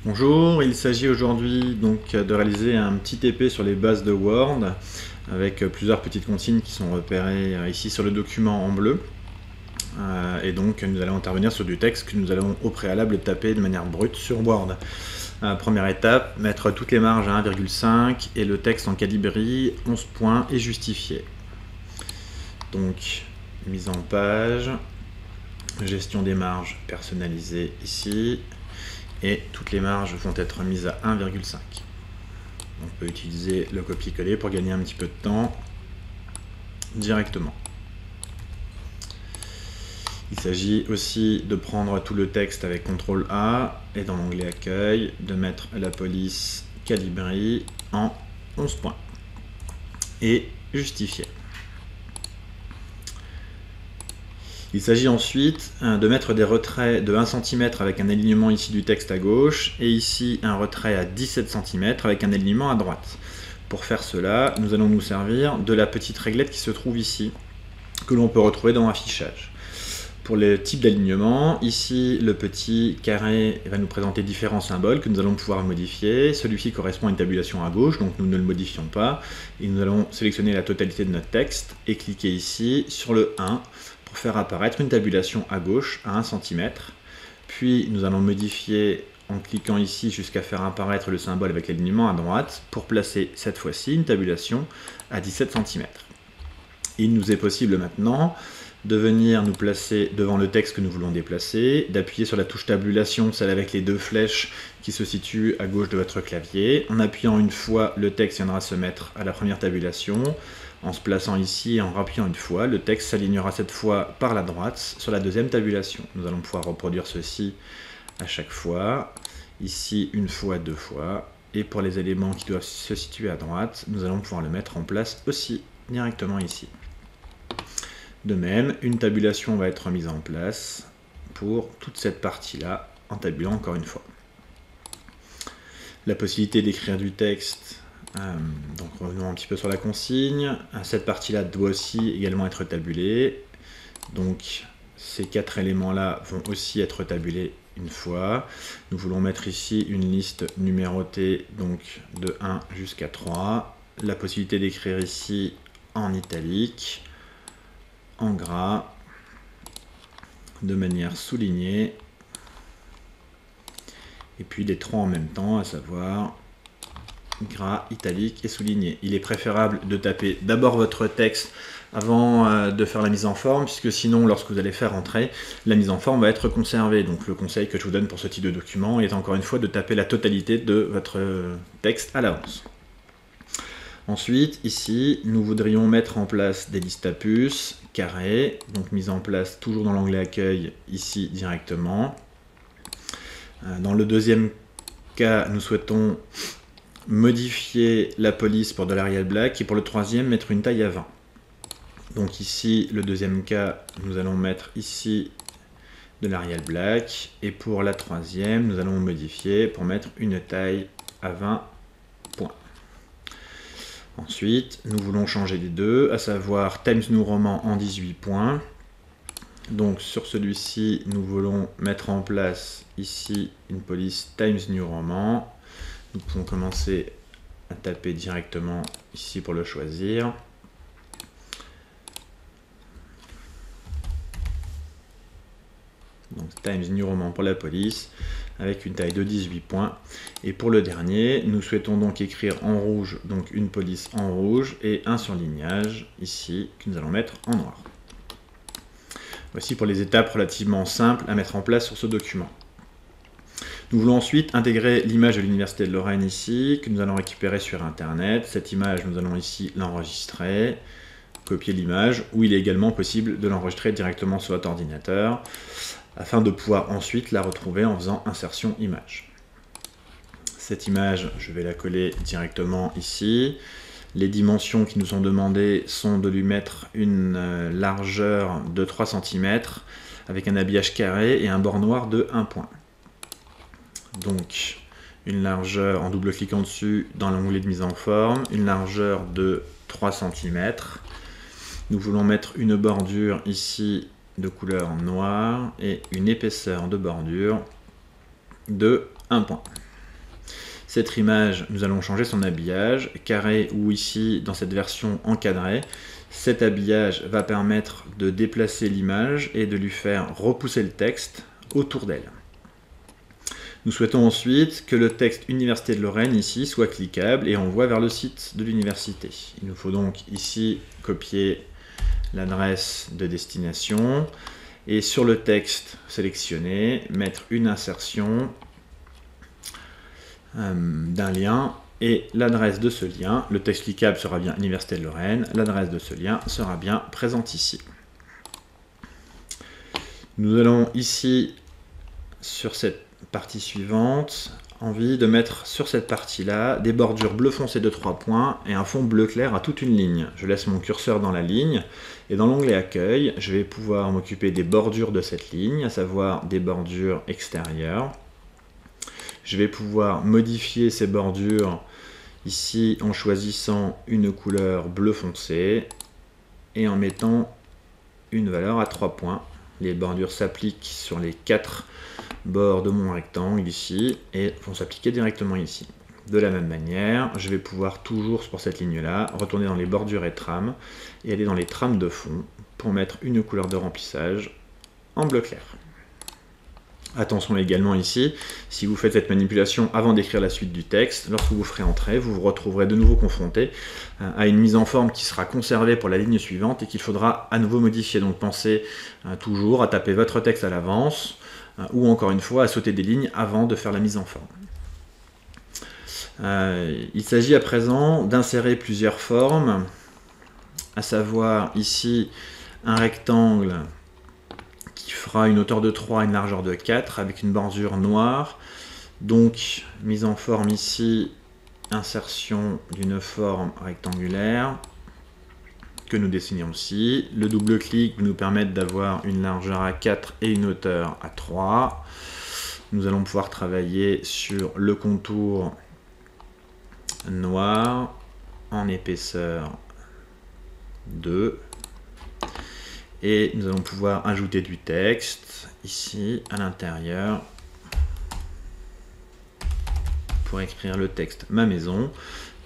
Bonjour, il s'agit aujourd'hui donc de réaliser un petit TP sur les bases de Word avec plusieurs petites consignes qui sont repérées ici sur le document en bleu. Et donc nous allons intervenir sur du texte que nous allons au préalable taper de manière brute sur Word. Première étape, mettre toutes les marges à 1,5 et le texte en calibri 11 points et justifié. Donc mise en page, gestion des marges personnalisée ici. Et toutes les marges vont être mises à 1,5. On peut utiliser le copier-coller pour gagner un petit peu de temps directement. Il s'agit aussi de prendre tout le texte avec CTRL A et dans l'onglet accueil, de mettre la police calibri en 11 points et justifier. Il s'agit ensuite de mettre des retraits de 1 cm avec un alignement ici du texte à gauche et ici un retrait à 17 cm avec un alignement à droite. Pour faire cela, nous allons nous servir de la petite réglette qui se trouve ici, que l'on peut retrouver dans l'affichage. Pour le type d'alignement, ici le petit carré va nous présenter différents symboles que nous allons pouvoir modifier. Celui-ci correspond à une tabulation à gauche, donc nous ne le modifions pas. Et nous allons sélectionner la totalité de notre texte et cliquer ici sur le 1 pour faire apparaître une tabulation à gauche à 1 cm. Puis nous allons modifier en cliquant ici jusqu'à faire apparaître le symbole avec l'alignement à droite pour placer cette fois-ci une tabulation à 17 cm. Il nous est possible maintenant de venir nous placer devant le texte que nous voulons déplacer, d'appuyer sur la touche tabulation, celle avec les deux flèches qui se situe à gauche de votre clavier. En appuyant une fois, le texte viendra se mettre à la première tabulation. En se plaçant ici et en rappuyant une fois, le texte s'alignera cette fois par la droite sur la deuxième tabulation. Nous allons pouvoir reproduire ceci à chaque fois, ici une fois, deux fois, et pour les éléments qui doivent se situer à droite, nous allons pouvoir le mettre en place aussi directement ici. De même, une tabulation va être mise en place pour toute cette partie-là, en tabulant encore une fois. La possibilité d'écrire du texte, donc revenons un petit peu sur la consigne. Cette partie-là doit aussi également être tabulée. Donc ces quatre éléments-là vont aussi être tabulés une fois. Nous voulons mettre ici une liste numérotée, donc de 1 jusqu'à 3. La possibilité d'écrire ici en italique, en gras, de manière soulignée, et puis les trois en même temps, à savoir gras, italique et souligné. Il est préférable de taper d'abord votre texte avant de faire la mise en forme, puisque sinon, lorsque vous allez faire entrer, la mise en forme va être conservée. Donc le conseil que je vous donne pour ce type de document est encore une fois de taper la totalité de votre texte à l'avance. Ensuite, ici, nous voudrions mettre en place des listes à puces carrées, donc mise en place toujours dans l'onglet accueil, ici directement. Dans le deuxième cas, nous souhaitons modifier la police pour de l'Arial Black et pour le troisième, mettre une taille à 20. Donc ici, le deuxième cas, nous allons mettre ici de l'Arial Black et pour la troisième, nous allons modifier pour mettre une taille à 20 points. Ensuite, nous voulons changer les deux, à savoir Times New Roman en 18 points. Donc sur celui-ci, nous voulons mettre en place ici une police Times New Roman. Nous pouvons commencer à taper directement ici pour le choisir. Donc Times New Roman pour la police, avec une taille de 18 points. Et pour le dernier, nous souhaitons donc écrire en rouge, donc une police en rouge, et un surlignage, ici, que nous allons mettre en noir. Voici pour les étapes relativement simples à mettre en place sur ce document. Nous voulons ensuite intégrer l'image de l'Université de Lorraine ici, que nous allons récupérer sur Internet. Cette image, nous allons ici l'enregistrer, copier l'image, ou il est également possible de l'enregistrer directement sur votre ordinateur, afin de pouvoir ensuite la retrouver en faisant insertion image. Cette image, je vais la coller directement ici. Les dimensions qui nous sont demandées sont de lui mettre une largeur de 3 cm avec un habillage carré et un bord noir de 1 point. Donc une largeur en double-cliquant dessus dans l'onglet de mise en forme, une largeur de 3 cm. Nous voulons mettre une bordure ici de couleur noire et une épaisseur de bordure de 1 point. Cette image, nous allons changer son habillage, carré ou ici, dans cette version encadrée. Cet habillage va permettre de déplacer l'image et de lui faire repousser le texte autour d'elle. Nous souhaitons ensuite que le texte Université de Lorraine ici soit cliquable et envoie vers le site de l'université. Il nous faut donc ici copier l'adresse de destination et sur le texte sélectionné, mettre une insertion d'un lien et l'adresse de ce lien. Le texte cliquable sera bien Université de Lorraine, l'adresse de ce lien sera bien présente ici. Nous allons ici, sur cette partie suivante, envie de mettre sur cette partie-là des bordures bleu foncé de 3 points et un fond bleu clair à toute une ligne. Je laisse mon curseur dans la ligne et dans l'onglet Accueil, je vais pouvoir m'occuper des bordures de cette ligne, à savoir des bordures extérieures. Je vais pouvoir modifier ces bordures ici en choisissant une couleur bleu foncé et en mettant une valeur à 3 points. Les bordures s'appliquent sur les 4 bords de mon rectangle ici et vont s'appliquer directement ici. De la même manière, je vais pouvoir toujours pour cette ligne-là retourner dans les bordures et trames et aller dans les trames de fond pour mettre une couleur de remplissage en bleu clair. Attention également ici, si vous faites cette manipulation avant d'écrire la suite du texte, lorsque vous ferez entrer, vous vous retrouverez de nouveau confronté à une mise en forme qui sera conservée pour la ligne suivante et qu'il faudra à nouveau modifier. Donc pensez toujours à taper votre texte à l'avance ou encore une fois à sauter des lignes avant de faire la mise en forme. Il s'agit à présent d'insérer plusieurs formes, à savoir ici un rectangle qui fera une hauteur de 3 et une largeur de 4 avec une bordure noire. Donc mise en forme ici, insertion d'une forme rectangulaire que nous dessinons aussi. Le double clic nous permet d'avoir une largeur à 4 et une hauteur à 3. Nous allons pouvoir travailler sur le contour noir en épaisseur 2. Et nous allons pouvoir ajouter du texte ici à l'intérieur pour écrire le texte Ma maison,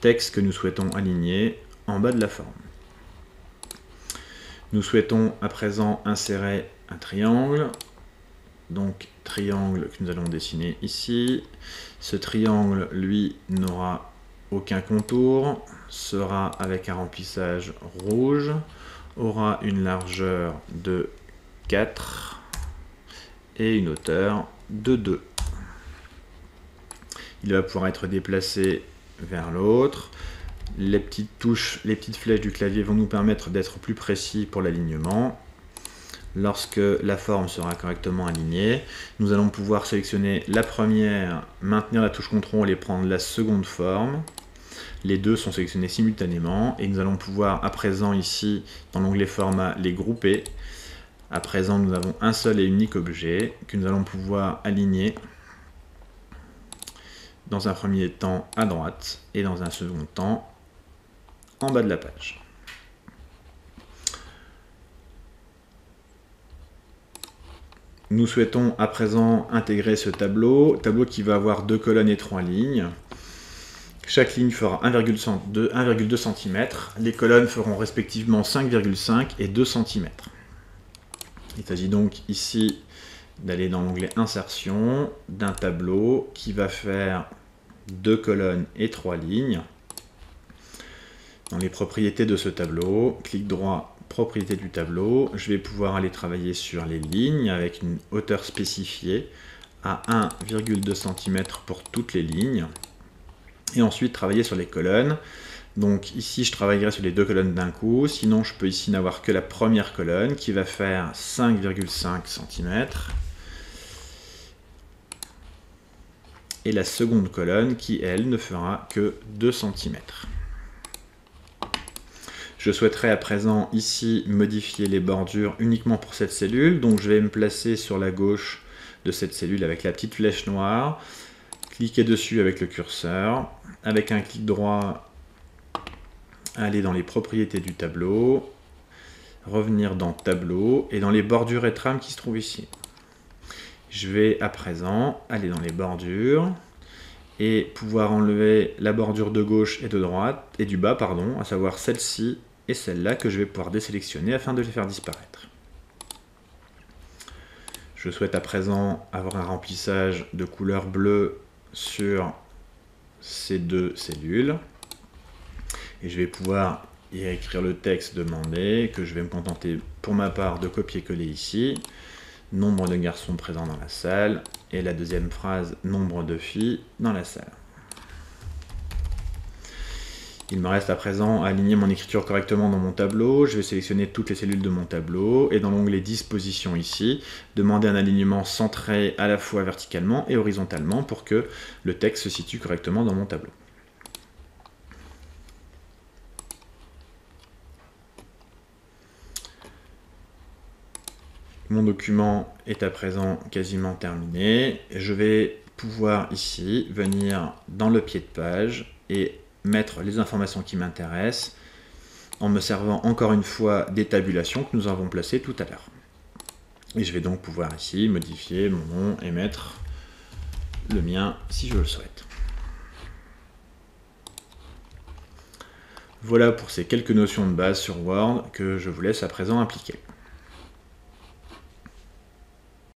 texte que nous souhaitons aligner en bas de la forme. Nous souhaitons à présent insérer un triangle, donc triangle que nous allons dessiner ici. Ce triangle, lui, n'aura aucun contour, sera avec un remplissage rouge, aura une largeur de 4 et une hauteur de 2. Il va pouvoir être déplacé vers l'autre. Les petites touches, les petites flèches du clavier vont nous permettre d'être plus précis pour l'alignement. Lorsque la forme sera correctement alignée, nous allons pouvoir sélectionner la première, maintenir la touche CTRL et prendre la seconde forme. Les deux sont sélectionnés simultanément et nous allons pouvoir à présent ici dans l'onglet format les grouper. À présent nous avons un seul et unique objet que nous allons pouvoir aligner dans un premier temps à droite et dans un second temps en bas de la page. Nous souhaitons à présent intégrer ce tableau qui va avoir 2 colonnes et 3 lignes. Chaque ligne fera 1,2 cm. Les colonnes feront respectivement 5,5 et 2 cm. Il s'agit donc ici d'aller dans l'onglet Insertion, d'un tableau qui va faire 2 colonnes et 3 lignes. Dans les propriétés de ce tableau, clic droit, propriétés du tableau, je vais pouvoir aller travailler sur les lignes avec une hauteur spécifiée à 1,2 cm pour toutes les lignes. Et ensuite travailler sur les colonnes. Donc ici je travaillerai sur les 2 colonnes d'un coup, sinon je peux ici n'avoir que la première colonne qui va faire 5,5 cm et la seconde colonne qui elle ne fera que 2 cm. Je souhaiterais à présent ici modifier les bordures uniquement pour cette cellule, donc je vais me placer sur la gauche de cette cellule avec la petite flèche noire, cliquer dessus avec le curseur, avec un clic droit, aller dans les propriétés du tableau, revenir dans Tableau et dans les bordures et trames qui se trouvent ici. Je vais à présent aller dans les bordures et pouvoir enlever la bordure de gauche et de droite, et du bas, pardon, à savoir celle-ci et celle-là que je vais pouvoir désélectionner afin de les faire disparaître. Je souhaite à présent avoir un remplissage de couleur bleue sur ces deux cellules. Et je vais pouvoir y écrire le texte demandé, que je vais me contenter pour ma part de copier-coller ici. Nombre de garçons présents dans la salle. Et la deuxième phrase, nombre de filles dans la salle. Il me reste à présent à aligner mon écriture correctement dans mon tableau. Je vais sélectionner toutes les cellules de mon tableau et dans l'onglet disposition ici, demander un alignement centré à la fois verticalement et horizontalement pour que le texte se situe correctement dans mon tableau. Mon document est à présent quasiment terminé. Je vais pouvoir ici venir dans le pied de page et mettre les informations qui m'intéressent en me servant encore une fois des tabulations que nous avons placées tout à l'heure. Et je vais donc pouvoir ici modifier mon nom et mettre le mien si je le souhaite. Voilà pour ces quelques notions de base sur Word que je vous laisse à présent appliquer.